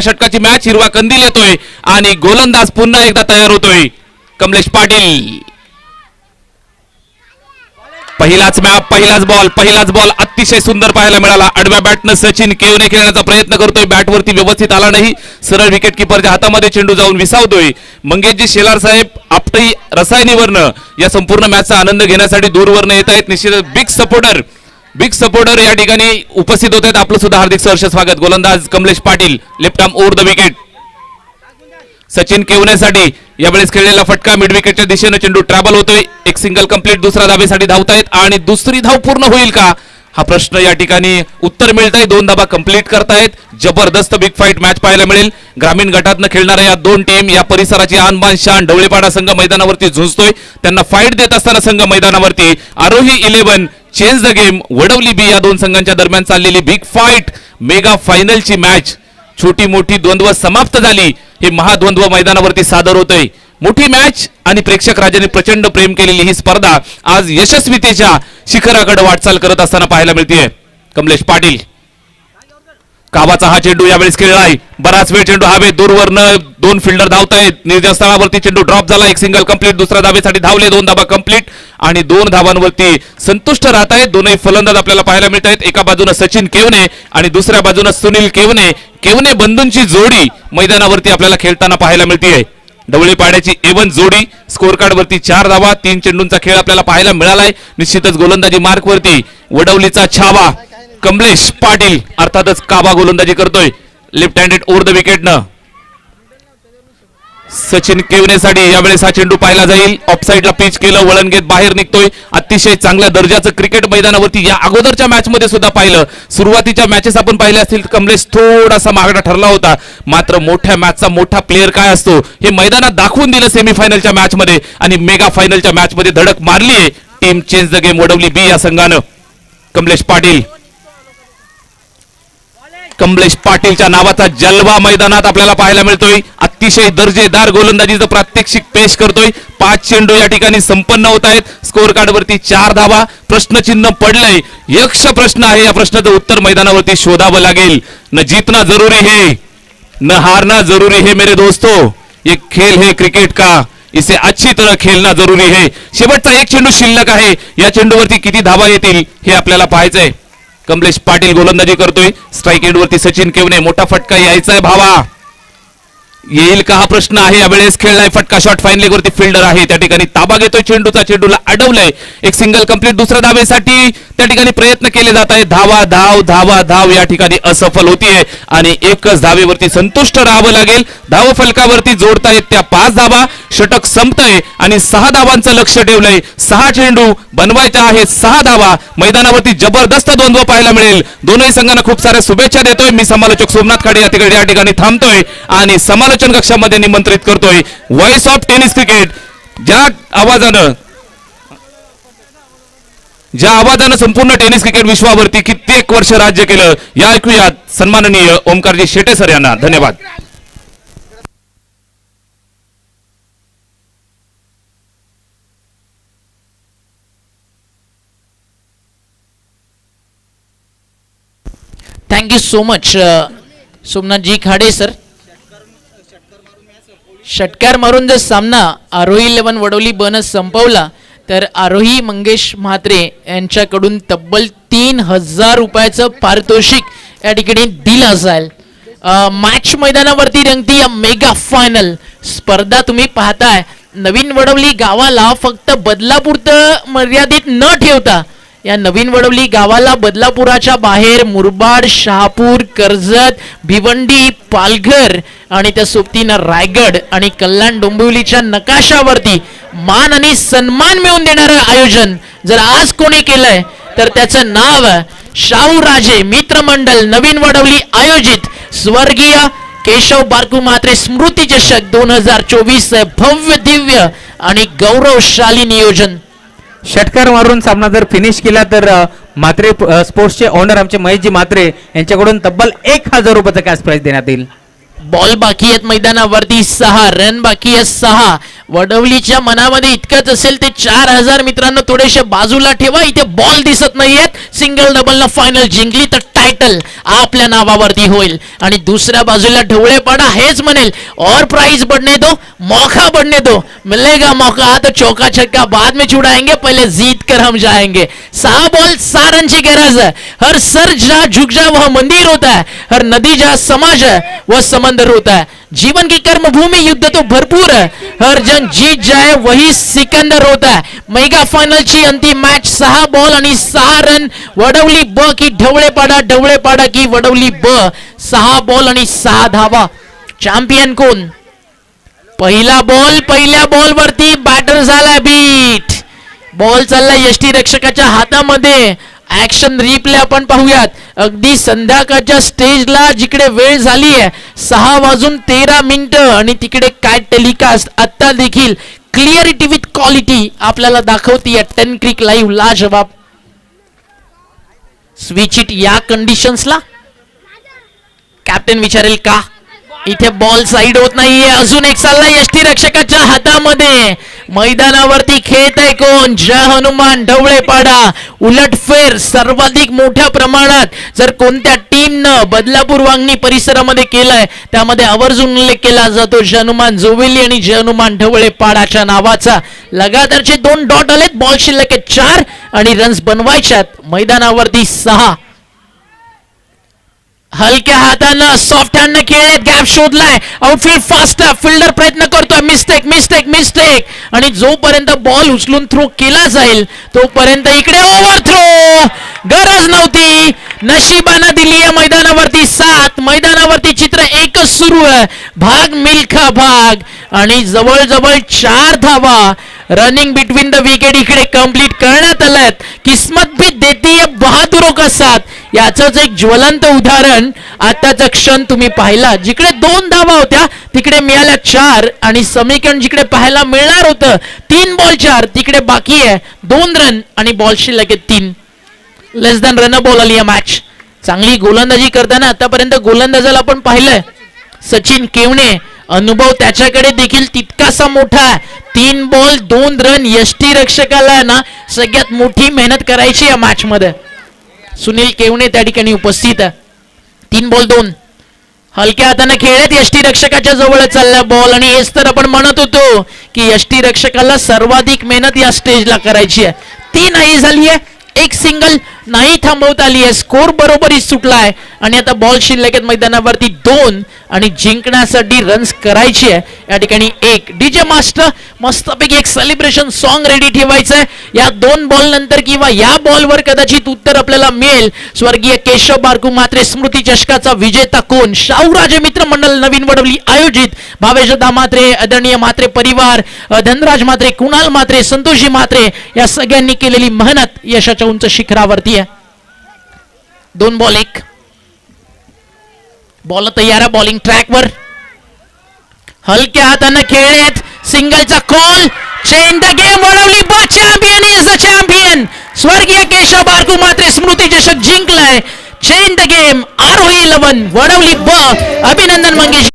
षटकाची match हिरवा कंदील येतोय आणि गोलंदाज पुन्हा एकदा तयार होतोय कमलेश पाटील. पहिलाच बॉल अतिशय सुंदर पाहायला मिळाला. आडव्या बॅटनं सचिन केवने खेळण्याचा प्रयत्न करतोय. बॅटवरती व्यवस्थित आला नाही. सरळ विकेट किपरच्या हातामध्ये चेंडू जाऊन विसावतोय. मंगेशजी शेलार साहेब आपटई रसायनीवरनं या संपूर्ण मॅचचा आनंद घेण्यासाठी दूरवरनं येत आहेत. निश्चितच बिग सपोर्टर या ठिकाणी उपस्थित होत आहेत. आपलं सुद्धा हार्दिक सहर्ष स्वागत. गोलंदाज Kamlesh Patil left arm over the wicket. Sachin केवनेसाठी यावेळेस खेळलेला फटका मिड विकेटच्या दिशेने चेंडू ट्रॅव्हल होतोय. एक सिंगल कंप्लीट. दुसऱ्या धावेसाठी धावतायत आणि दुसरी धाव पूर्ण होईल का हा प्रश्न या ठिकाणी उत्तर मिळत आहे. 2 धावा कंप्लीट करतायत. जबरदस्त बिग फाईट मॅच पाहायला मिळेल. ग्रामीण गटातनं खेळणाऱ्या या 2 टीम या परिसराची आणबान शान ढवळेपाडा संघ मैदानावरती झुंजतोय. त्यांना फाईट देत असताना संघ मैदानावरती आरोही 11 change the game Wadavali B या 2 संघांच्या दरम्यान चाललेली बिग फाईट मेगा फायनलची मॅच छोटी मोठी द्वंद्व समाप्त झाली. हे महाद्वंद्व मैदानावरती सादर होतोय. मोठी मॅच आणि प्रेक्षक राजाने प्रचंड प्रेम केलेली ही स्पर्धा आज यशस्वीतेच्या शिखराकडे वाटचाल करत असताना पाहायला मिळते. कमलेश पाटील काबाचा हा चेंडू यावेळेस खेळलाय. बराच वेळ चेंडू हवे दूरवरनं 2 फिल्डर धावतायत. निर्जन स्थळावरती चेंडू ड्रॉप झाला. एक सिंगल कंप्लीट. दुसऱ्या धावेसाठी धावले. 2 धावा कंप्लीट आणि 2 धावांवरती संतुष्ट राहत आहेत. दोनही फलंदाज आपल्याला पाहायला मिळत आहेत. एका बाजूने सचिन केवने आणि दुसऱ्या बाजूने सुनील केवने बंधूंची जोडी मैदानावरती आपल्याला खेळताना पाहायला मिळते. ढवळेपाड्याची एवन जोडी. स्कोर कार्ड वरती 4 धावा 3 चेंडूंचा खेळ आपल्याला पाहायला मिळालाय. निश्चितच गोलंदाजी मार्क वरती वडवलीचा छावा कमलेश पाटील अर्थातच काबा गोलंदाजी करतोय लेफ्ट हँडेड ओव्हर द विकेटनं. सचिन केवनेसाठी यावेळेस हा चेंडू पाहिला जाईल. ऑफसाईडला पिच केलं. वळण घेत बाहेर निघतोय. अतिशय चांगल्या दर्जाचं क्रिकेट मैदानावरती या अगोदरच्या मॅच मध्ये सुद्धा पाहिलं. सुरुवातीच्या मॅचेस आपण पाहिले असतील कमलेश थोडासा मागडा ठरला होता. मात्र मोठ्या मॅचचा मोठा प्लेअर काय असतो हे मैदानात दाखवून दिलं सेमीफायनलच्या मॅच मध्ये आणि मेगा फायनलच्या मॅच मध्ये धडक मारली team change the game Wadavali B या संघानं. कमलेश पाटीलच्या नावाचा जलवा मैदानात आपल्याला पाहायला मिळतोय. अतिशय दर्जेदार गोलंदाजीचं प्रात्यक्षिक पेश करतोय. 5 चेंडू या ठिकाणी संपन्न होत आहेत. स्कोर कार्ड वरती 4 धावा. प्रश्नचिन्ह पडलंय. यक्ष प्रश्न आहे. या प्रश्नाचं उत्तर मैदानावरती शोधावं लागेल. न जीतना जरूरी है न हारना जरूरी है मेरे दोस्तों. ये खेल है क्रिकेट का. इसे अच्छी तरह खेलना जरूरी है. शेवटचा 1 चेंडू शिल्लक आहे. या चेंडूवरती किती धावा येतील हे आपल्याला पाहायचंय. कमलेश पाटील गोलंदाजी करतोय. स्ट्राईक एंड वरती सचिन केवने. मोठा फटका यायचा आहे भावा. येईल का हा प्रश्न आहे. यावेळेस खेळलाय फटका. शॉट फाईन लेग वरती फिल्डर आहे त्या ठिकाणी ताबा घेतोय चेंडूचा. चेंडूला अडवलंय. एक सिंगल कंप्लीट. दुसऱ्या धावेसाठी त्या ठिकाणी प्रयत्न केले जात आहेत. धाव या ठिकाणी असफल होतीये आणि एकच धावेवरती संतुष्ट राहावं लागेल. धाव फलकावरती जोडतायत त्या 5 धावा. षटक संपतंय आणि 6 धावांचं लक्ष ठेवलंय. 6 चेंडू बनवायच्या आहेत. 6 धावा. मैदानावरती जबरदस्त द्वंद्व पाहायला मिळेल. दोनही संघांना खूप साऱ्या शुभेच्छा देतोय. मी समालोचक सोमनाथ खाडे या ठिकाणी थांबतोय आणि समालोचन कक्षामध्ये निमंत्रित करतोय व्हॉइस ऑफ टेनिस क्रिकेट. ज्या आवाजानं संपूर्ण टेनिस क्रिकेट विश्वावरती कित्येक वर्ष राज्य केलं या ऐकूयात सन्माननीय ओमकारजी शेटे सर यांना. धन्यवाद. Thank you so much Somnathji Khade sir. षटकार मारून जर सामना आरोही 11 वडवली बन संपवला तर आरोही मंगेश म्हात्रे यांच्याकडून तब्बल 3000 रुपयाचं पारितोषिक या ठिकाणी दिलं जाईल. मॅच मैदानावरती रंगती या मेगा फायनल स्पर्धा तुम्ही पाहताय. नवीन वडवली गावाला फक्त बदलापूरतं मर्यादित न ठेवता या नवीन वडवली गावाला बदलापुराच्या बाहेर मुरबाड, शहापूर, कर्जत, भिवंडी, पालघर आणि त्या सोबतीनं रायगड आणि कल्याण डोंबिवलीच्या नकाशावरती मान आणि सन्मान मिळवून देणारं आयोजन जर आज कोणी केलंय तर त्याचं नाव शाहू राजे मित्रमंडळ नवीन वडवली आयोजित स्वर्गीय केशव बारकू म्हात्रे स्मृती चषक 2024 भव्य दिव्य आणि गौरवशाली नियोजन. षटकार मारून सामना जर फिनिश केला तर म्हात्रे स्पोर्ट्सचे ओनर आमचे महेशजी म्हात्रे यांच्याकडून तब्बल 1000 रुपयाचा कॅश प्राइज देण्यात येईल. बॉल बाकी आहेत मैदानावरती. 6 रन बाकी आहेत. 6 वडवलीच्या मनामध्ये इतकंच असेल ते 4000 मित्रांनो थोडेसे बाजूला ठेवा. इथे बॉल दिसत नाहीयेत. सिंगल डबल न फायनल जिंकली तर टायटल आपल्या नावावरती होईल. आणि दुसऱ्या बाजूला ढवळेपाडा हेच म्हणेल और प्राइज बढ़ने दो, मौका बढ़ने दो, मिलेगा मौका तो चौका छक्का बाद में छुड़ाएंगे, पहले जीत कर हम जाएंगे. 6 बॉल 6 रन की गरज है. हर सर जहाँ झुक जाए वह मंदिर होता है, हर नदी जहाँ समाज है वह समंदर होता है. जीवन की कर्मभूमि युद्ध तो भरपूर है, हर जंग जीत जाए वही सिकंदर होता है. मेगा फायनल ची अंतिम मॅच 6 बॉल आणि 6 रन. वडवली ब की ढवळेपाडा की वडवली ब. 6 बॉल आणि 6 धावा. चॅम्पियन कोण? पहिला बॉल, पहिल्या बॉल वरती बॅटर झाला बीट. बॉल चालला यष्टी रक्षकाच्या हातामध्ये. ऍक्शन रिप्ले आपण पाहूयात. अगदी संध्याकाळच्या स्टेजला जिकडे वेळ झाली आहे 6:13 आणि तिकडे काय टेलिकास्ट आता देखील क्लिअरिटी विथ क्वालिटी आपल्याला दाखवतीये. 10 क्रिक लाईव्ह लाजवाब. स्विच इट या कंडिशन्सला कॅप्टन विचारेल का? इथे बॉल साईड होत नाहीये. अजून एक चालला यष्टी रक्षकाच्या हातामध्ये. मैदानावरती खेळत आहे कोण? जय हनुमान ढवळेपाडा. उलटफेर सर्वाधिक मोठ्या प्रमाणात जर कोणत्या टीमनं बदलापूर वांगणी परिसरामध्ये केलाय त्यामध्ये आवर्जून उल्लेख केला जातो जय हनुमान जोवेली आणि जय हनुमान ढवळेपाडाच्या नावाचा. लगातारचे 2 डॉट आलेत. बॉल शिल्लक 4 आणि रन्स बनवायच्यात. मैदानावरती 6. हलक्या हातानं सॉफ्ट हँडनं खेळत गॅप शोधलाय. Outfield fast. फिल्डर प्रयत्न करतोय. मिस्टेक आणि जोपर्यंत बॉल उचलून थ्रो केला जाईल तोपर्यंत इकडे ओव्हर थ्रो. गरज नव्हती. नशिबानं दिली आहे मैदानावरती 7. मैदानावरती चित्र एकच सुरू आहे. भाग मिल्खा भाग आणि जवळजवळ 4 धावा रनिंग बिटवीन द विकेट इकडे कंप्लीट करण्यात आल्यात. किस्मत भी देती है बहादुरों का साथ याचंच एक ज्वलंत उदाहरण आताचा क्षण तुम्ही पाहिला. जिकडे 2 धावा होत्या तिकडे मिळाल्या 4 आणि समीकरण जिकडे पाहायला मिळणार होतं 3 बॉल 4 तिकडे बाकी आहे 2 रन आणि बॉल शिल्लक 3. लेस दॅन रन बॉल आली आहे मॅच. चांगली गोलंदाजी करताना आतापर्यंत गोलंदाजाला आपण पाहिलंय सचिन केवणे. अनुभव त्याच्याकडे देखील तितकासा मोठा आहे. 3 बॉल 2 रन. यष्टी रक्षकाला ना सगळ्यात मोठी मेहनत करायची या मॅच मध्ये. सुनील केवणे त्या ठिकाणी उपस्थित आहे. 3 बॉल 2. हलक्या हाताने खेळत यष्टी रक्षकाच्या जवळ चालला बॉल आणि हेच तर आपण म्हणत होतो की यष्टी रक्षकाला सर्वाधिक मेहनत या स्टेजला करायची आहे. 3 नाही झाली आहे. 1 सिंगल नाही थांबवता आली आहे. स्कोर बरोबरी सुटलाय आणि आता बॉल शिल्लक मैदानावरती 2 आणि जिंकण्यासाठी रन्स करायची आहे या ठिकाणी 1. डीजे मास्टर मस्तपैकी एक सेलिब्रेशन सॉन्ग रेडी ठेवायचं आहे. या 2 बॉल नंतर किंवा या बॉलवर कदाचित उत्तर आपल्याला मिळेल. स्वर्गीय केशव बारकू म्हात्रे स्मृती चषकाचा विजेता कोण? शाहूराजे मित्र मंडळ नवीन वडवली आयोजित भावेश म्हात्रे, आदरणीय म्हात्रे परिवार, धनराज म्हात्रे, कुणाल म्हात्रे, संतोषी म्हात्रे या सगळ्यांनी केलेली मेहनत यशाच्या उंच शिखरावरती आहे. 2 बॉल 1. बॉल तयार आहे बॉलिंग ट्रॅकवर. हलक्या हाताने खेळत सिंगलचा call. Change the game. Wadavali B champion is the champion. स्वर्गीय केशव बारकू म्हात्रे स्मृती चषक जिंकलाय. Change the game. Aarohi 11 Wadavali B. अभिनंदन मंगेश.